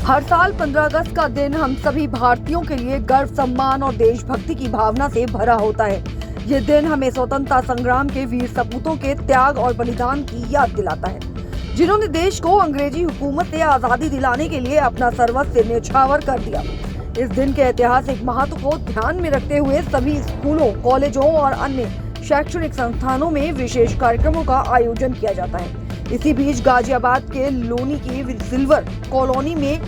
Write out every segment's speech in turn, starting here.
हर साल 15 अगस्त का दिन हम सभी भारतीयों के लिए गर्व, सम्मान और देशभक्ति की भावना से भरा होता है। ये दिन हमें स्वतंत्रता संग्राम के वीर सपूतों के त्याग और बलिदान की याद दिलाता है, जिन्होंने देश को अंग्रेजी हुकूमत से आजादी दिलाने के लिए अपना सर्वस्व न्यौछावर कर दिया। इस दिन के ऐतिहासिक महत्व को ध्यान में रखते हुए सभी स्कूलों, कॉलेजों और अन्य शैक्षणिक संस्थानों में विशेष कार्यक्रमों का आयोजन किया जाता है। इसी बीच गाजियाबाद के लोनी की सिल्वर कॉलोनी में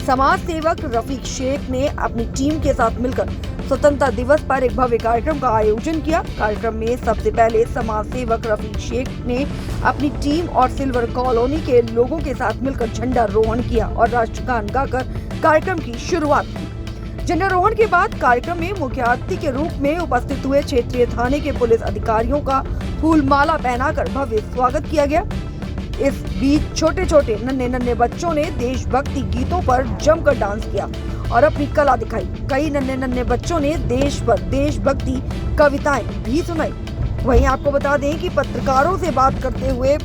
समाज सेवक रफीक शेख ने अपनी टीम के साथ मिलकर स्वतंत्रता दिवस पर एक भव्य कार्यक्रम का आयोजन किया। कार्यक्रम में सबसे पहले समाज सेवक रफीक शेख ने अपनी टीम और सिल्वर कॉलोनी के लोगों के साथ मिलकर झंडारोहण किया और राष्ट्रगान गाकर कार्यक्रम की शुरुआत की। झंडारोहण के बाद कार्यक्रम में मुख्य अतिथि के रूप में उपस्थित हुए क्षेत्रीय थाने के पुलिस अधिकारियों का फूल माला पहनाकर भव्य स्वागत किया गया। इस बीच छोटे छोटे नन्हे बच्चों ने देशभक्ति गीतों पर जमकर डांस किया और अपनी कला दिखाई। कई नन्हे बच्चों ने देश पर देशभक्ति कविताएं भी सुनाई। वहीं आपको बता दें कि पत्रकारों से बात करते हुए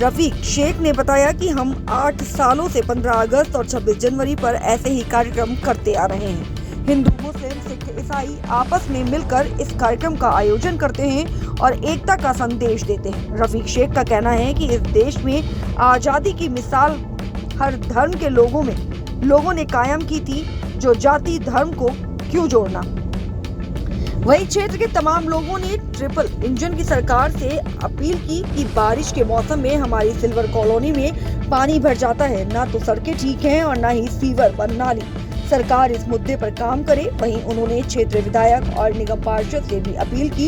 रफीक शेख ने बताया कि हम 8 सालों से 15 अगस्त और 26 जनवरी पर ऐसे ही कार्यक्रम करते आ रहे हैं। हिंदू, मुस्लिम, सिख, ईसाई आपस में मिलकर इस कार्यक्रम का आयोजन करते हैं और एकता का संदेश देते हैं। रफीक शेख का कहना है कि इस देश में आज़ादी की मिसाल हर धर्म के लोगों ने कायम की थी, जो जाति धर्म को क्यों जोड़ना। वही क्षेत्र के तमाम लोगों ने ट्रिपल इंजन की सरकार से अपील की कि बारिश के मौसम में हमारी सिल्वर कॉलोनी में पानी भर जाता है, ना तो सड़कें ठीक हैं और ना ही सीवर व नाली। सरकार इस मुद्दे पर काम करे। वहीं उन्होंने क्षेत्रीय विधायक और निगम पार्षद से भी अपील की।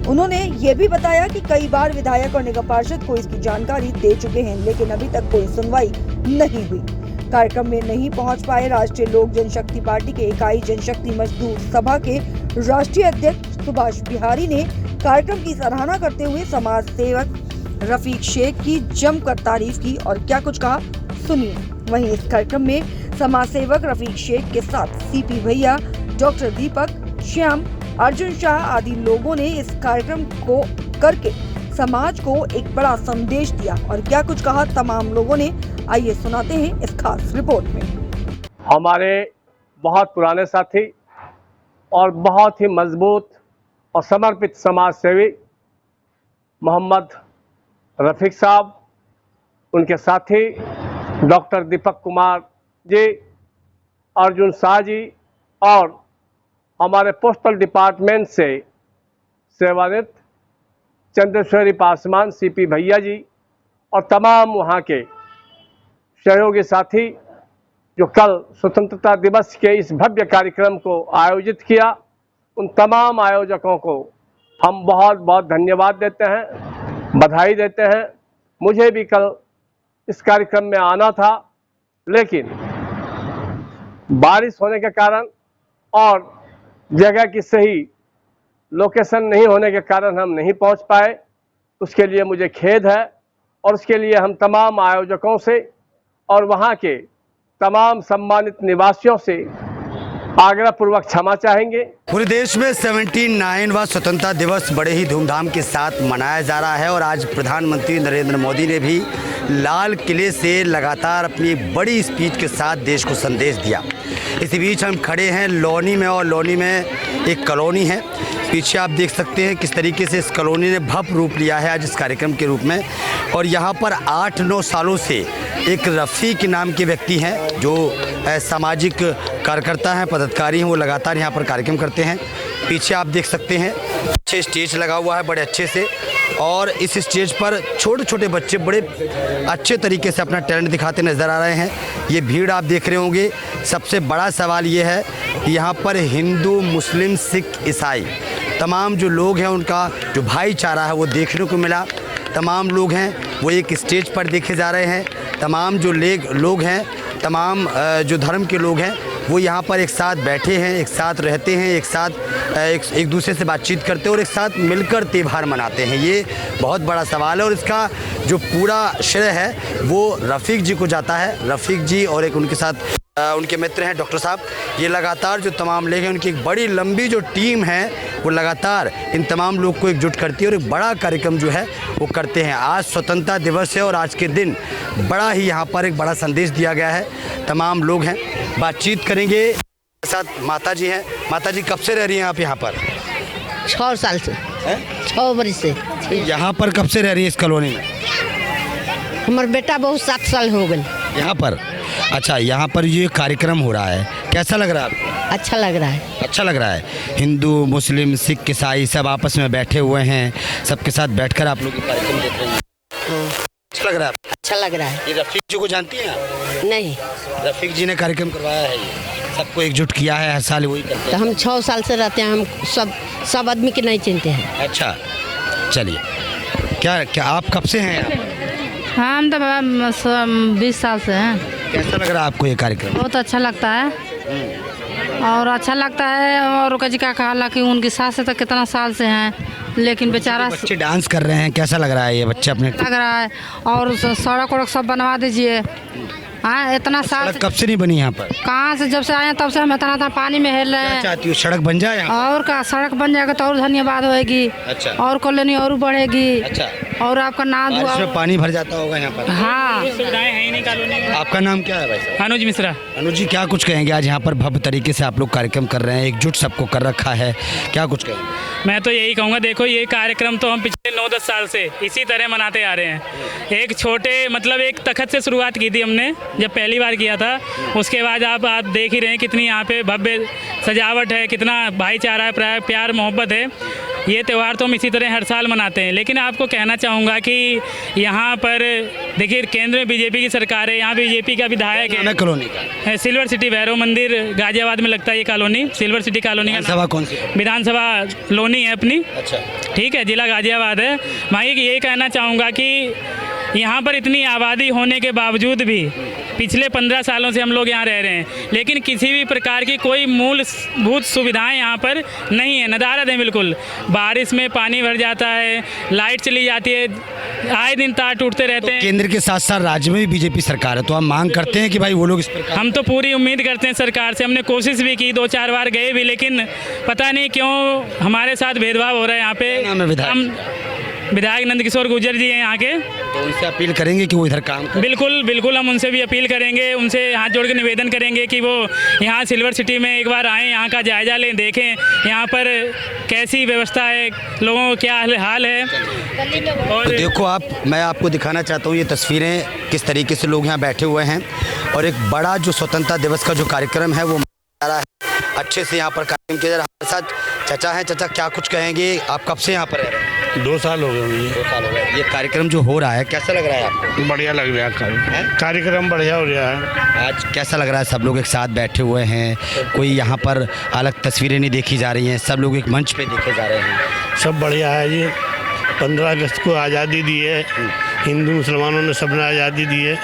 उन्होंने ये भी बताया कि कई बार विधायक और निगम पार्षद को इसकी जानकारी दे चुके हैं, लेकिन अभी तक कोई सुनवाई नहीं हुई। कार्यक्रम में नहीं पहुंच पाए राष्ट्रीय लोक जनशक्ति पार्टी के इकाई जनशक्ति मजदूर सभा के राष्ट्रीय अध्यक्ष सुभाष बिहारी ने कार्यक्रम की सराहना करते हुए समाज सेवक रफीक शेख की जमकर तारीफ की और क्या कुछ कहा, सुनिए। वहीं इस कार्यक्रम में समाज सेवक रफीक शेख के साथ सीपी भैया, डॉक्टर दीपक, श्याम, अर्जुन शाह आदि लोगों ने इस कार्यक्रम को करके समाज को एक बड़ा संदेश दिया और क्या कुछ कहा तमाम लोगों ने। आइए सुनाते हैं इस खास रिपोर्ट में। हमारे बहुत पुराने साथी और बहुत ही मजबूत और समर्पित समाज सेवी मोहम्मद रफीक साहब, उनके साथी डॉक्टर दीपक कुमार जी, अर्जुन शाह जी और हमारे पोस्टल डिपार्टमेंट से सेवानिवृत्त चंद्रेश्वरी पासवान सीपी भैया जी और तमाम वहाँ के सहयोगी साथी जो कल स्वतंत्रता दिवस के इस भव्य कार्यक्रम को आयोजित किया, उन तमाम आयोजकों को हम बहुत बहुत धन्यवाद देते हैं, बधाई देते हैं। मुझे भी कल इस कार्यक्रम में आना था, लेकिन बारिश होने के कारण और जगह की सही लोकेशन नहीं होने के कारण हम नहीं पहुंच पाए। उसके लिए मुझे खेद है और उसके लिए हम तमाम आयोजकों से और वहां के तमाम सम्मानित निवासियों से आग्रह पूर्वक क्षमा चाहेंगे। पूरे देश में 79वां स्वतंत्रता दिवस बड़े ही धूमधाम के साथ मनाया जा रहा है और आज प्रधानमंत्री नरेंद्र मोदी ने भी लाल किले से लगातार अपनी बड़ी स्पीच के साथ देश को संदेश दिया। इसी बीच हम खड़े हैं लोनी में और लोनी में एक कॉलोनी है। पीछे आप देख सकते हैं किस तरीके से इस कॉलोनी ने भव्य रूप लिया है आज इस कार्यक्रम के रूप में। और यहाँ पर 8-9 सालों से एक रफ़ीक नाम के व्यक्ति हैं जो सामाजिक कार्यकर्ता हैं, पदाधिकारी हैं, वो लगातार यहाँ पर कार्यक्रम करते हैं। पीछे आप देख सकते हैं अच्छे स्टेज लगा हुआ है बड़े अच्छे से, और इस स्टेज पर छोटे छोटे बच्चे बड़े अच्छे तरीके से अपना टैलेंट दिखाते नज़र आ रहे हैं। ये भीड़ आप देख रहे होंगे। सबसे बड़ा सवाल ये है कि यहाँ पर हिंदू, मुस्लिम, सिख, ईसाई तमाम जो लोग हैं उनका जो भाईचारा है वो देखने को मिला। तमाम लोग हैं वो एक स्टेज पर देखे जा रहे हैं। तमाम जो लोग हैं, तमाम जो धर्म के लोग हैं वो यहाँ पर एक साथ बैठे हैं, एक साथ रहते हैं, एक साथ एक दूसरे से बातचीत करते हैं और एक साथ मिलकर त्यौहार मनाते हैं। ये बहुत बड़ा सवाल है और इसका जो पूरा श्रेय है वो रफ़ीक जी को जाता है। रफ़ीक जी और एक उनके साथ उनके मित्र हैं डॉक्टर साहब, ये लगातार जो तमाम लोग हैं उनकी एक बड़ी लंबी जो टीम है वो लगातार इन तमाम लोग को एकजुट करती है और एक बड़ा कार्यक्रम जो है वो करते हैं। आज स्वतंत्रता दिवस है और आज के दिन बड़ा ही यहाँ पर एक बड़ा संदेश दिया गया है। तमाम लोग हैं, बातचीत करेंगे। साथ माता जी हैं। माता जी कब से रह रही हैं आप यहाँ पर? 6 साल से, 6 बरस से। यहाँ पर कब से रह रही है इस कॉलोनी में? हमार बेटा बहुत 7 साल हो गए यहाँ पर। अच्छा, यहाँ पर ये कार्यक्रम हो रहा है, कैसा लग रहा है आपको? अच्छा लग रहा है। अच्छा लग रहा है। हिंदू, मुस्लिम, सिख, ईसाई सब आपस में बैठे हुए हैं, सबके साथ बैठकर आप लोग ये कार्यक्रम देख रहे हैं। अच्छा लग रहा है? अच्छा लग रहा है। ये रफीक जी को जानती हैं आप? नहीं, रफीक जी ने कार्यक्रम करवाया है, ये सबको एकजुट किया है, हर साल वही करते तो हैं। हम 6 साल से रहते हैं, हम सब आदमी के नहीं चिनते हैं। अच्छा, चलिए। क्या आप कब से हैं यहाँ? हाँ, हम तो 20 साल से हैं। कैसा लग रहा है आपको ये कार्यक्रम? बहुत अच्छा लगता है और अच्छा लगता है। और कजी का कहा कि उनकी सास से तो कितना साल से हैं, लेकिन बेचारा बच्चे डांस कर रहे हैं, कैसा लग रहा है ये बच्चे अपने? लग रहा है। और सड़क वड़क सब बनवा दीजिए। हाँ, इतना साल सड़क कब से नहीं बनी यहाँ पर? कहाँ से, जब से आए हैं तब से हम इतना पानी में हिल रहे क्या हैं। चाहती हो, सड़क बन जाए यहाँ? और का सड़क बन जाएगा तो और धन्यवाद होएगी। अच्छा। और कॉलोनी और बढ़ेगी। अच्छा। और आपका नाम बारिश में पानी भर जाता होगा यहाँ पर। हाँ, सुविधाएं है ही नहीं कॉलोनी में। आपका नाम क्या है भाई साहब? अनुज मिश्रा। अनुज जी, क्या कुछ कहेंगे? आज यहाँ पर भव्य तरीके से आप लोग कार्यक्रम कर रहे हैं, एकजुट सबको कर रखा है, क्या कुछ कहेंगे? मैं तो यही कहूँगा, देखो ये कार्यक्रम तो हम पिछले 9-10 साल से इसी तरह मनाते आ रहे हैं। एक छोटे मतलब एक तखत से शुरुआत की थी हमने जब पहली बार किया था। उसके बाद आप देख ही रहे हैं कितनी यहाँ पे भव्य सजावट है, कितना भाईचारा है, प्यार मोहब्बत है। ये त्यौहार तो हम इसी तरह हर साल मनाते हैं। लेकिन आपको कहना चाहूँगा कि यहाँ पर देखिए केंद्र में बीजेपी की सरकार है, यहाँ बीजेपी का विधायक है। कॉलोनी का सिल्वर सिटी भैरव मंदिर गाजियाबाद में लगता है ये कॉलोनी, सिल्वर सिटी कॉलोनी का सभा कौन सी? विधानसभा लोनी है अपनी। अच्छा, ठीक है, जिला गाजियाबाद है। मैं ये कहना चाहूँगा कि यहाँ पर इतनी आबादी होने के बावजूद भी पिछले 15 सालों से हम लोग यहाँ रह रहे हैं, लेकिन किसी भी प्रकार की कोई मूलभूत सुविधाएं यहाँ पर नहीं है, नदारद है बिल्कुल। बारिश में पानी भर जाता है, लाइट चली जाती है, आए दिन तार टूटते रहते हैं। केंद्र के साथ साथ राज्य में भी बीजेपी सरकार है, तो हम मांग करते हैं कि भाई वो लोग इस प्रकार। हम तो पूरी उम्मीद करते हैं सरकार से। हमने कोशिश भी की, 2-4 बार गए भी, लेकिन पता नहीं क्यों हमारे साथ भेदभाव हो रहा है यहाँ पे। नाम है विधायक? हम विधायक नंदकिशोर गुर्जर जी हैं यहाँ के। तो उनसे अपील करेंगे कि वो इधर काम करें। बिल्कुल बिल्कुल, हम उनसे भी अपील करेंगे, उनसे हाथ जोड़ के निवेदन करेंगे कि वो यहाँ सिल्वर सिटी में एक बार आएँ, यहाँ का जायज़ा लें, देखें यहाँ पर कैसी व्यवस्था है, लोगों का क्या हाल है। और तो देखो आप, मैं आपको दिखाना चाहता हूँ ये तस्वीरें, किस तरीके से लोग यहाँ बैठे हुए हैं और एक बड़ा जो स्वतंत्रता दिवस का जो कार्यक्रम है वो मना रहा है। अच्छे से यहाँ पर कार्यक्रम किया जा रहा है। हमारे साथ चाचा हैं। चाचा, क्या कुछ कहेंगे? आप कब से यहाँ पर रह रहे हैं? 2 साल हो गए मुझे। 2 साल हो गए। ये कार्यक्रम जो हो रहा है कैसा लग रहा है आपको? बढ़िया लग रहा है, कार्यक्रम बढ़िया हो रहा है। आज कैसा लग रहा है? सब लोग एक साथ बैठे हुए हैं, कोई यहाँ पर अलग तस्वीरें नहीं देखी जा रही हैं, सब लोग एक मंच पे देखे जा रहे हैं। सब बढ़िया है जी। 15 अगस्त को आज़ादी दी है, हिंदू मुसलमानों ने सबने आज़ादी दी है,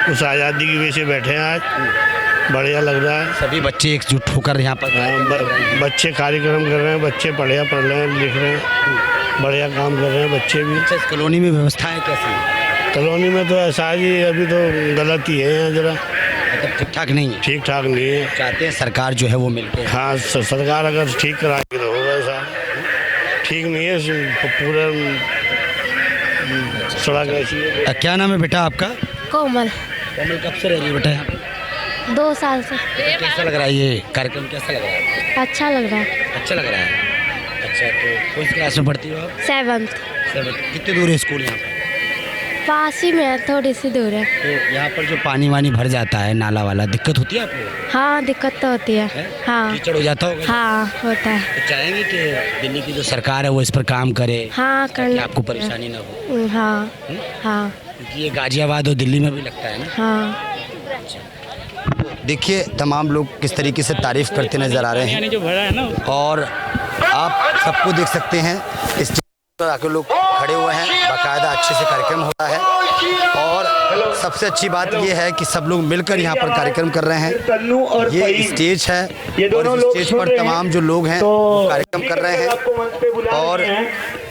उस आज़ादी की वजह से बैठे हैं आज। बढ़िया लग रहा है। सभी बच्चे एकजुट होकर यहाँ पर बच्चे कार्यक्रम कर रहे हैं, बच्चे बढ़िया पढ़ रहे हैं, लिख रहे हैं, बढ़िया काम कर रहे हैं बच्चे भी। इस कॉलोनी में व्यवस्थाएं कैसी हैं? कॉलोनी में तो ऐसा है जी, अभी तो गलत ही है यहाँ जरा, मतलब ठीक ठाक नहीं है। ठीक ठाक नहीं है। चाहते हैं सरकार जो है वो मिलके। हाँ, सरकार अगर ठीक कराएगी तो होगा। ऐसा ठीक नहीं है, पूरा सड़क ऐसी है। क्या नाम है बेटा आपका? कोमल। कोमल, कब से रह रही है बेटा यहाँ पे? 2 साल से। कैसा लग रहा है ये कार्यक्रम? कैसा लग रहा है? अच्छा लग रहा है। अच्छा लग रहा है। अच्छा, तो कौन सी क्लास में पढ़ती हो आप? 7th। कितनी दूर है स्कूल यहाँ पर? पास ही में है, थोड़ी सी दूर है। तो यहाँ पर जो पानी वानी भर जाता है, नाला वाला, दिक्कत होती है आपको? हाँ, दिक्कत तो होती है। हाँ कीचड़ हो जाता होगा? हाँ, होता है। तो चाहेंगे कि दिल्ली की जो सरकार है वो इस पर काम करे, हाँ, कि करना। आपको परेशानी ना हो? हाँ हाँ क्योंकि ये गाजियाबाद और दिल्ली में भी लगता है ना। हाँ। देखिए तमाम लोग किस तरीके से तारीफ करते नज़र आ रहे हैं यानी जो भरा है ना, और आप सबको देख सकते हैं इस पर आकर लोग खड़े हुए हैं, बाकायदा अच्छे से कार्यक्रम हो रहा है। और सबसे अच्छी बात यह है कि सब लोग मिलकर यहाँ पर कार्यक्रम कर रहे हैं। ये स्टेज है और इस स्टेज पर तमाम जो लोग हैं वो कार्यक्रम कर रहे हैं और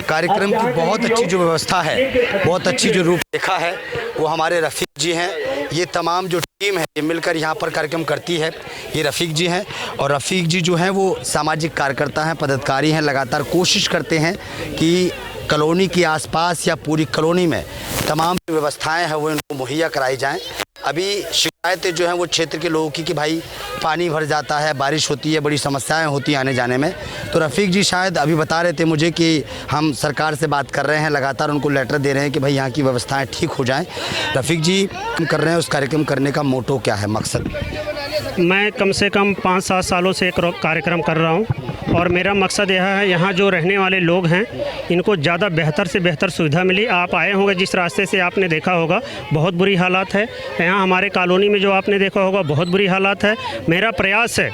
कार्यक्रम की बहुत अच्छी जो व्यवस्था है, बहुत अच्छी जो रूपरेखा है वो हमारे रफ़ीक जी हैं ये तमाम जो टीम है ये मिलकर यहाँ पर कार्यक्रम करती है। ये रफ़ीक जी हैं और रफ़ीक जी जो हैं वो सामाजिक कार्यकर्ता हैं, पदाधिकारी हैं, लगातार कोशिश करते हैं कि कॉलोनी के आसपास या पूरी कॉलोनी में तमाम जो व्यवस्थाएं हैं वो इनको मुहैया कराई जाएं। अभी शिकायतें जो हैं वो क्षेत्र के लोगों की कि भाई पानी भर जाता है, बारिश होती है, बड़ी समस्याएं होती हैं आने जाने में। तो रफ़ीक जी शायद अभी बता रहे थे मुझे कि हम सरकार से बात कर रहे हैं, लगातार उनको लेटर दे रहे हैं कि भाई यहाँ की व्यवस्थाएं ठीक हो जाएं। रफ़ीक जी कर रहे हैं, उस कार्यक्रम करने का मोटो क्या है, मकसद? मैं कम से कम 5-7 सालों से एक कार्यक्रम कर रहा हूं और मेरा मकसद यह है यहाँ जो रहने वाले लोग हैं इनको ज़्यादा बेहतर से बेहतर सुविधा मिली। आप आए होंगे जिस रास्ते से, आपने देखा होगा बहुत बुरी हालात है यहाँ हमारे कॉलोनी में, जो आपने देखा होगा बहुत बुरी हालात है। मेरा प्रयास है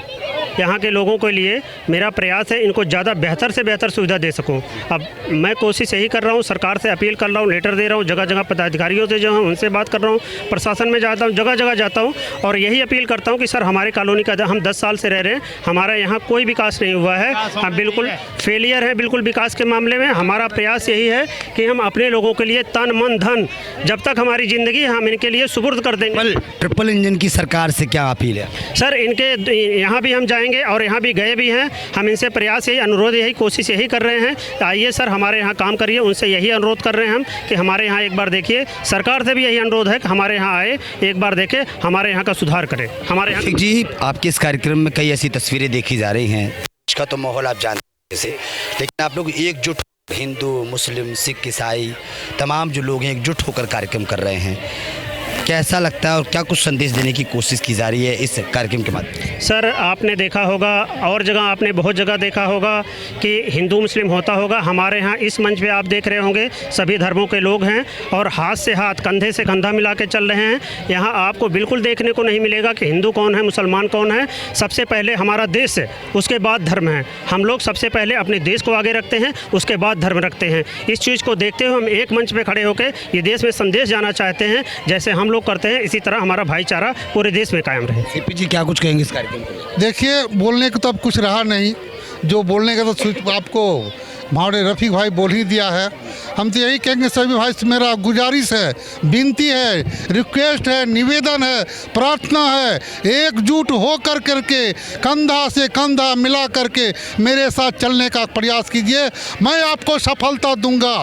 यहाँ के लोगों के लिए, मेरा प्रयास है इनको ज़्यादा बेहतर से बेहतर सुविधा दे सकूं। अब मैं कोशिश यही कर रहा हूँ, सरकार से अपील कर रहा हूँ, लेटर दे रहा हूँ, जगह जगह पदाधिकारियों से जो है उनसे बात कर रहा हूँ, प्रशासन में जाता हूँ, जगह जगह जाता हूँ और यही अपील करता हूँ कि सर हमारे कॉलोनी का हम 10 साल से रह रहे हैं, हमारा यहाँ कोई विकास नहीं हुआ है, हम बिल्कुल फेलियर है बिल्कुल विकास के मामले में। हमारा प्रयास यही है कि हम अपने लोगों के लिए तन मन धन जब तक हमारी ज़िंदगी हम इनके लिए सुपुर्द कर देंगे। ट्रिपल इंजन की सरकार से क्या अपील है? सर इनके यहाँ भी हम जाएंगे और यहाँ भी गए भी हैं, हम इनसे प्रयास यही, अनुरोध यही, कोशिश यही कर रहे हैं, आइए सर हमारे यहाँ काम करिए। उनसे यही अनुरोध कर रहे हैं हम कि हमारे यहाँ एक बार देखिए। सरकार से भी यही अनुरोध है कि हमारे यहाँ आए, एक बार देखें, हमारे यहाँ का सुधार करें। हमारे यहाँ जी आपके इस कार्यक्रम में कई ऐसी तस्वीरें देखी जा रही हैं, इसका तो माहौल आप जानते हैं, लेकिन आप लोग एकजुट, हिंदू, मुस्लिम, सिख, ईसाई तमाम जो लोग हैं एकजुट होकर कार्यक्रम कर रहे हैं, कैसा लगता है और क्या कुछ संदेश देने की कोशिश की जा रही है इस कार्यक्रम के माध्यम से? सर आपने देखा होगा और जगह आपने बहुत जगह देखा होगा कि हिंदू मुस्लिम होता होगा, हमारे यहाँ इस मंच पे आप देख रहे होंगे सभी धर्मों के लोग हैं और हाथ से हाथ, कंधे से कंधा मिला के चल रहे हैं। यहाँ आपको बिल्कुल देखने को नहीं मिलेगा कि हिंदू कौन है, मुसलमान कौन है। सबसे पहले हमारा देश है, उसके बाद धर्म है। हम लोग सबसे पहले अपने देश को आगे रखते हैं, उसके बाद धर्म रखते हैं। इस चीज़ को देखते हुए हम एक मंच पर खड़े होकर ये देश में संदेश जाना चाहते हैं, जैसे हम लोग करते हैं इसी तरह हमारा भाईचारा पूरे देश में कायम रहे। सीपी जी क्या कुछ कहेंगे इस कार्यक्रम को? देखिए बोलने को तो अब कुछ रहा नहीं, जो बोलने का तो आपको हमारे रफ़ीक भाई बोल ही दिया है। हम तो यही कहेंगे सभी भाई से मेरा गुजारिश है, विनती है, रिक्वेस्ट है, निवेदन है, प्रार्थना है, एकजुट हो कर करके कंधा से कंधा मिला करके मेरे साथ चलने का प्रयास कीजिए। मैं आपको सफलता दूंगा।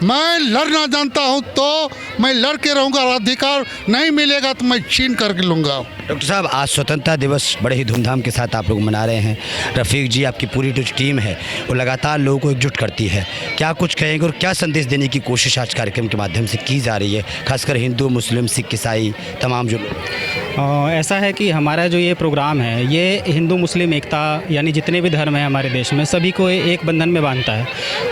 मैं लड़ना जानता हूं तो मैं लड़ के रहूँगा, अधिकार नहीं मिलेगा तो मैं छीन करके लूँगा। डॉक्टर साहब आज स्वतंत्रता दिवस बड़े ही धूमधाम के साथ आप लोग मना रहे हैं। रफ़ीक जी आपकी पूरी जो टीम है वो लगातार लोगों को एकजुट करती है, क्या कुछ कहेंगे और क्या संदेश देने की कोशिश आज कार्यक्रम के माध्यम से की जा रही है, खासकर हिंदू, मुस्लिम, सिख, ईसाई तमाम जो लोग? ऐसा है कि हमारा जो ये प्रोग्राम है ये हिंदू मुस्लिम एकता यानी जितने भी धर्म हैं हमारे देश में सभी को एक बंधन में बांधता है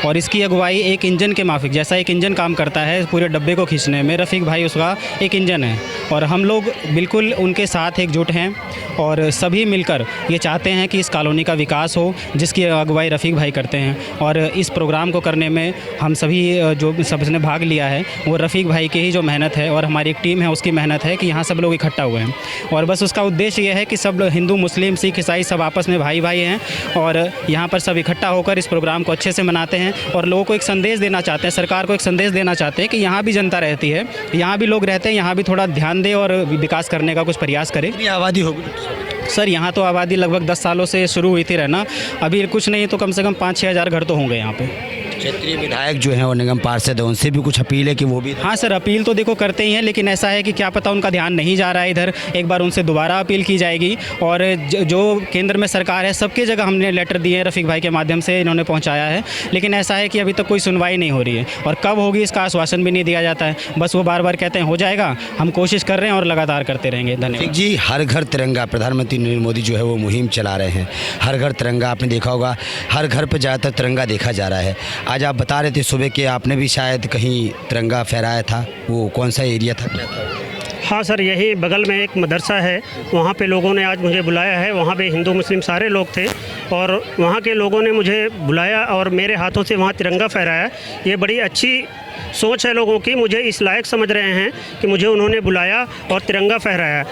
और इसकी अगुवाई एक इंजन के माफिक, जैसा एक इंजन काम करता है पूरे डब्बे को खींचने में, रफ़ीक भाई उसका एक इंजन है और हम लोग बिल्कुल उनके साथ एकजुट हैं और सभी मिलकर ये चाहते हैं कि इस कॉलोनी का विकास हो, जिसकी अगुवाई रफ़ीक भाई करते हैं। और इस प्रोग्राम को करने में हम सभी जो सबने भाग लिया है वो रफ़ीक भाई की ही जो मेहनत है और हमारी एक टीम है उसकी मेहनत है कि यहाँ सब लोग इकट्ठा हुए हैं और बस उसका उद्देश्य ये है कि सब हिंदू, मुस्लिम, सिख, ईसाई सब आपस में भाई भाई हैं और यहाँ पर सब इकट्ठा होकर इस प्रोग्राम को अच्छे से मनाते हैं और लोगों को एक संदेश देना चाहते हैं, सरकार को एक संदेश देना चाहते हैं कि यहाँ भी जनता रहती है, यहाँ भी लोग रहते हैं, यहाँ भी थोड़ा ध्यान दे और विकास करने का कुछ प्रयास करें। आबादी होगी सर यहाँ तो आबादी लगभग 10 सालों से शुरू हुई थी रहना, अभी कुछ नहीं तो कम से कम 5-6 हज़ार घर तो होंगे यहाँ पे। क्षेत्रीय विधायक जो हैं और निगम पार्षद हैं उनसे भी कुछ अपील है कि वो भी? हाँ सर अपील तो देखो करते ही हैं, लेकिन ऐसा है कि क्या पता उनका ध्यान नहीं जा रहा है इधर, एक बार उनसे दोबारा अपील की जाएगी। और जो केंद्र में सरकार है सबकी जगह हमने लेटर दिए हैं, रफ़ीक भाई के माध्यम से इन्होंने पहुँचाया है, लेकिन ऐसा है कि अभी तक कोई सुनवाई नहीं हो रही है और कब होगी इसका आश्वासन भी नहीं दिया जाता है। बस वो बार बार कहते हैं हो जाएगा, हम कोशिश कर रहे हैं और लगातार करते रहेंगे। धन्यवाद जी। हर घर तिरंगा, प्रधानमंत्री नरेंद्र मोदी जो है वो मुहिम चला रहे हैं, हर घर तिरंगा, आपने देखा होगा हर घर पर ज़्यादातर तिरंगा देखा जा रहा है। आज आप बता रहे थे सुबह कि आपने भी शायद कहीं तिरंगा फहराया था, वो कौन सा एरिया था, क्या था? हाँ सर यही बगल में एक मदरसा है, वहाँ पे लोगों ने आज मुझे बुलाया है, वहाँ पे हिंदू मुस्लिम सारे लोग थे और वहाँ के लोगों ने मुझे बुलाया और मेरे हाथों से वहाँ तिरंगा फहराया। ये बड़ी अच्छी सोच है लोगों की, मुझे इस लायक समझ रहे हैं कि मुझे उन्होंने बुलाया और तिरंगा फहराया।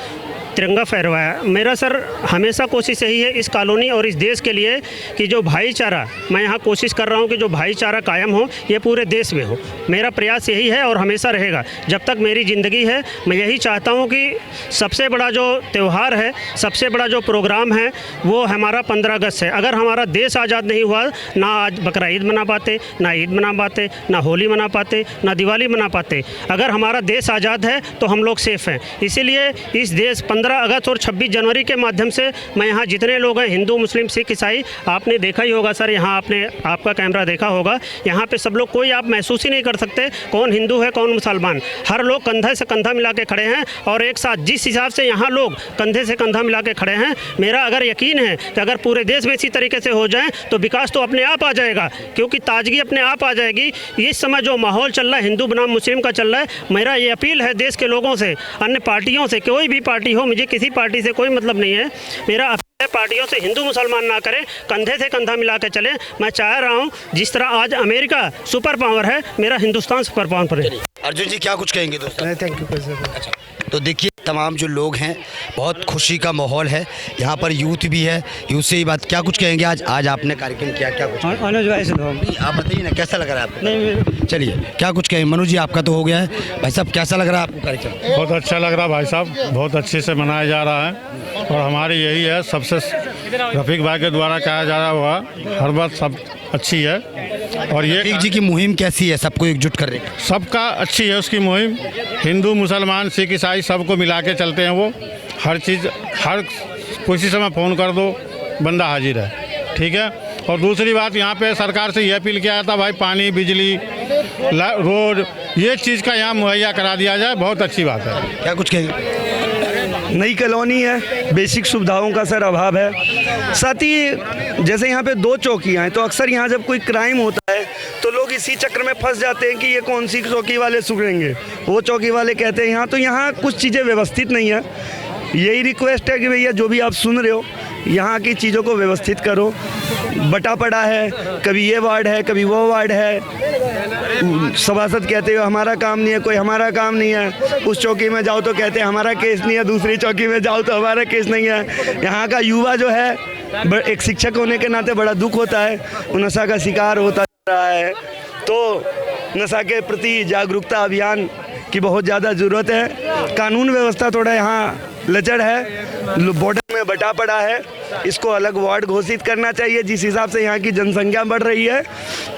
तिरंगा फहरवाया। मेरा सर हमेशा कोशिश यही है इस कॉलोनी और इस देश के लिए कि जो भाईचारा, मैं यहाँ कोशिश कर रहा हूँ कि जो भाईचारा कायम हो ये पूरे देश में हो। मेरा प्रयास यही है और हमेशा रहेगा जब तक मेरी ज़िंदगी है। मैं यही चाहता हूँ कि सबसे बड़ा जो त्यौहार है, सबसे बड़ा जो प्रोग्राम है वो हमारा 15 अगस्त है। अगर हमारा देश आज़ाद नहीं हुआ, ना आज बकरा ईद मना पाते, ना ईद मना पाते, ना होली मना पाते, ना दिवाली मना पाते। अगर हमारा देश आज़ाद है तो हम लोग सेफ़ हैं। इसीलिए इस देश 15 अगस्त और 26 जनवरी के माध्यम से मैं यहाँ जितने लोग हैं, हिंदू, मुस्लिम, सिख, ईसाई, आपने देखा ही होगा सर, यहाँ आपने आपका कैमरा देखा होगा, यहाँ पे सब लोग, कोई आप महसूस ही नहीं कर सकते कौन हिंदू है कौन मुसलमान। हर लोग कंधा से कंधा मिला के खड़े हैं और एक साथ जिस हिसाब से यहाँ लोग कंधे से कंधा मिला के खड़े हैं, मेरा अगर यकीन है कि अगर पूरे देश में इसी तरीके से हो जाए तो विकास तो अपने आप आ जाएगा, क्योंकि ताजगी अपने आप आ जाएगी। इस समय जो माहौल चल रहा है हिंदू बनाम मुस्लिम का चल रहा है, मेरा ये अपील है देश के लोगों से, अन्य पार्टियों से, कोई भी पार्टी हो, मुझे किसी पार्टी से कोई मतलब नहीं है, मेरा अपील है पार्टियों से हिंदू मुसलमान ना करें, कंधे से कंधा मिला के चलें। मैं चाह रहा हूँ जिस तरह आज अमेरिका सुपर पावर है, मेरा हिंदुस्तान सुपर पावर है। अर्जुन जी क्या कुछ कहेंगे दोस्तों? Thank you sir. अच्छा, तो देखिए तमाम जो लोग हैं, बहुत खुशी का माहौल है यहाँ पर, यूथ भी है, यूथ से ही बात, क्या कुछ कहेंगे? आज आपने कार्यक्रम किया, क्या कुछ? अनुज भाई से आप बताइए ना, कैसा लग रहा है आपको? नहीं, चलिए क्या कुछ कहें? मनु जी आपका तो हो गया है, भाई साहब कैसा लग रहा है आपको कार्यक्रम? बहुत अच्छा लग रहा है भाई साहब, बहुत अच्छे से मनाया जा रहा है और हमारी यही है, सबसे रफ़ीक भाई के द्वारा कहा जा रहा हुआ हर बात सब अच्छी है। और ये रफ़ीक जी की मुहिम कैसी है, सबको एकजुट कर रहे हैं? सबका अच्छी है उसकी मुहिम, हिंदू मुसलमान सिख ईसाई सबको मिला के चलते हैं वो। हर चीज़, हर किसी समय फ़ोन कर दो, बंदा हाजिर है, ठीक है। और दूसरी बात, यहाँ पे सरकार से ये अपील किया था भाई पानी, बिजली, रोड, ये चीज़ का यहाँ मुहैया करा दिया जाए, बहुत अच्छी बात है। क्या कुछ कहेंगे? नई कॉलोनी है, बेसिक सुविधाओं का सर अभाव है। साथ ही जैसे यहाँ पे 2 चौकियाँ हैं, तो अक्सर यहाँ जब कोई क्राइम होता है तो लोग इसी चक्कर में फंस जाते हैं कि ये कौन सी चौकी वाले सुधरेंगे, वो चौकी वाले कहते हैं यहाँ, तो यहाँ कुछ चीज़ें व्यवस्थित नहीं है। यही रिक्वेस्ट है कि भैया जो भी आप सुन रहे हो, यहाँ की चीज़ों को व्यवस्थित करो। बटा पड़ा है, कभी ये वार्ड है, कभी वो वार्ड है, सभासद कहते हो हमारा काम नहीं है, कोई हमारा काम नहीं है। उस चौकी में जाओ तो कहते हैं हमारा केस नहीं है, दूसरी चौकी में जाओ तो हमारा केस नहीं है। यहाँ का युवा जो है, एक शिक्षक होने के नाते बड़ा दुख होता है, वो नशा का शिकार होता रहा है। तो नशा के प्रति जागरूकता अभियान की बहुत ज़्यादा ज़रूरत है। कानून व्यवस्था थोड़ा यहाँ लचड़ है, बॉर्डर में बटा पड़ा है, इसको अलग वार्ड घोषित करना चाहिए जिस हिसाब से यहाँ की जनसंख्या बढ़ रही है।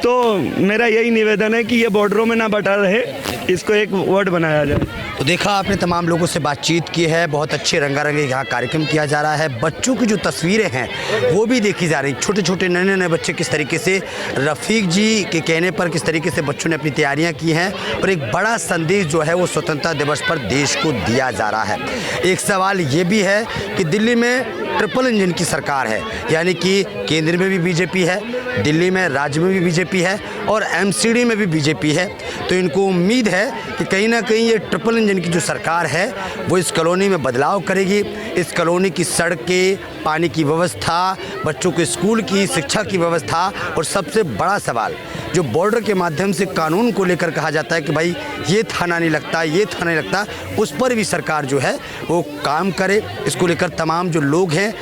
तो मेरा यही निवेदन है कि ये बॉर्डरों में ना बटा रहे, इसको एक वार्ड बनाया जाए। तो देखा आपने, तमाम लोगों से बातचीत की है, बहुत अच्छे रंगारंगी यहाँ कार्यक्रम किया जा रहा है। बच्चों की जो तस्वीरें हैं वो भी देखी जा रही, छोटे छोटे नन्हे नन्हे बच्चे किस तरीके से रफ़ीक जी के कहने पर किस तरीके से बच्चों ने अपनी तैयारियाँ की हैं, और एक बड़ा संदेश जो है वो स्वतंत्रता दिवस पर देश को दिया जा रहा है। एक सवाल ये भी है कि दिल्ली में ट्रिपल इंजन की सरकार है, यानी कि केंद्र में भी बीजेपी है, दिल्ली में राज्य में भी बीजेपी है और एमसीडी में भी बीजेपी है। तो इनको उम्मीद है कि कहीं ना कहीं ये ट्रिपल इंजन की जो सरकार है वो इस कॉलोनी में बदलाव करेगी। इस कॉलोनी की सड़कें, पानी की व्यवस्था, बच्चों के स्कूल की शिक्षा की व्यवस्था, और सबसे बड़ा सवाल जो बॉर्डर के माध्यम से कानून को लेकर कहा जाता है कि भाई ये थाना नहीं लगता, ये थाना नहीं लगता, उस पर भी सरकार जो है वो काम करे। इसको लेकर तमाम जो लोग हैं,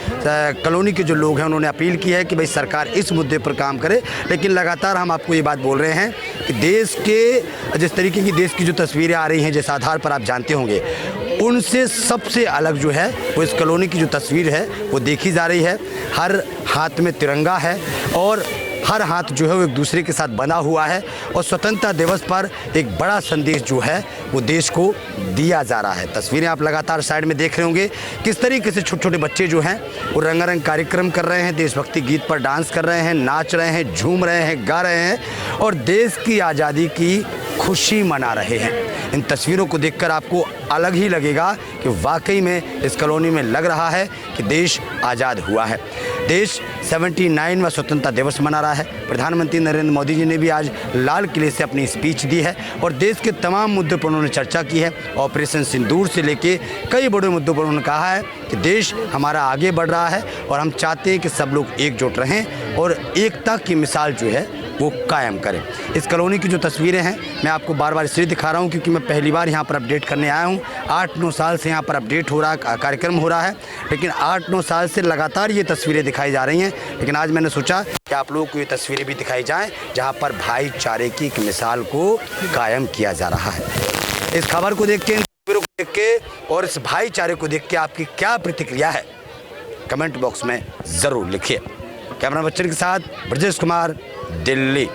कॉलोनी के जो लोग हैं, उन्होंने अपील की है कि भाई सरकार इस मुद्दे पर काम करे। लेकिन लगातार हम आपको ये बात बोल रहे हैं कि देश के जिस तरीके की देश की जो तस्वीरें आ रही हैं, जिस आधार पर आप जानते होंगे, उनसे सबसे अलग जो है वो इस कॉलोनी की जो तस्वीर है वो देखी जा रही है। हर हाथ में तिरंगा है और हर हाथ जो है वो एक दूसरे के साथ बंधा हुआ है, और स्वतंत्रता दिवस पर एक बड़ा संदेश जो है वो देश को दिया जा रहा है। तस्वीरें आप लगातार साइड में देख रहे होंगे किस तरीके से छोटे छोटे बच्चे जो हैं वो रंगारंग कार्यक्रम कर रहे हैं, देशभक्ति गीत पर डांस कर रहे हैं, नाच रहे हैं, झूम रहे हैं, गा रहे हैं और देश की आज़ादी की खुशी मना रहे हैं। इन तस्वीरों को देखकर आपको अलग ही लगेगा कि वाकई में इस कॉलोनी में लग रहा है कि देश आज़ाद हुआ है। देश 79वां स्वतंत्रता दिवस मना रहा है। प्रधानमंत्री नरेंद्र मोदी जी ने भी आज लाल किले से अपनी स्पीच दी है और देश के तमाम मुद्दों पर उन्होंने चर्चा की है। ऑपरेशन सिंदूर से लेके कई बड़े मुद्दों पर उन्होंने कहा है कि देश हमारा आगे बढ़ रहा है और हम चाहते हैं कि सब लोग एकजुट रहें और एकता की मिसाल जो है वो कायम करें। इस कॉलोनी की जो तस्वीरें हैं मैं आपको बार बार इसलिए दिखा रहा हूँ क्योंकि मैं पहली बार यहाँ पर अपडेट करने आया हूँ। 8-9 साल से यहाँ पर अपडेट हो रहा कार्यक्रम हो रहा है, लेकिन 8-9 साल से लगातार ये तस्वीरें दिखाई जा रही हैं। लेकिन आज मैंने सोचा कि आप लोगों को ये तस्वीरें भी दिखाई जाएँ जहाँ पर भाईचारे की एक मिसाल को कायम किया जा रहा है। इस खबर को देख के, इन तस्वीरों को देख के और इस भाईचारे को देख के आपकी क्या प्रतिक्रिया है, कमेंट बॉक्स में ज़रूर लिखिए। कैमरा बच्चन के साथ ब्रजेश कुमार, दिल्ली।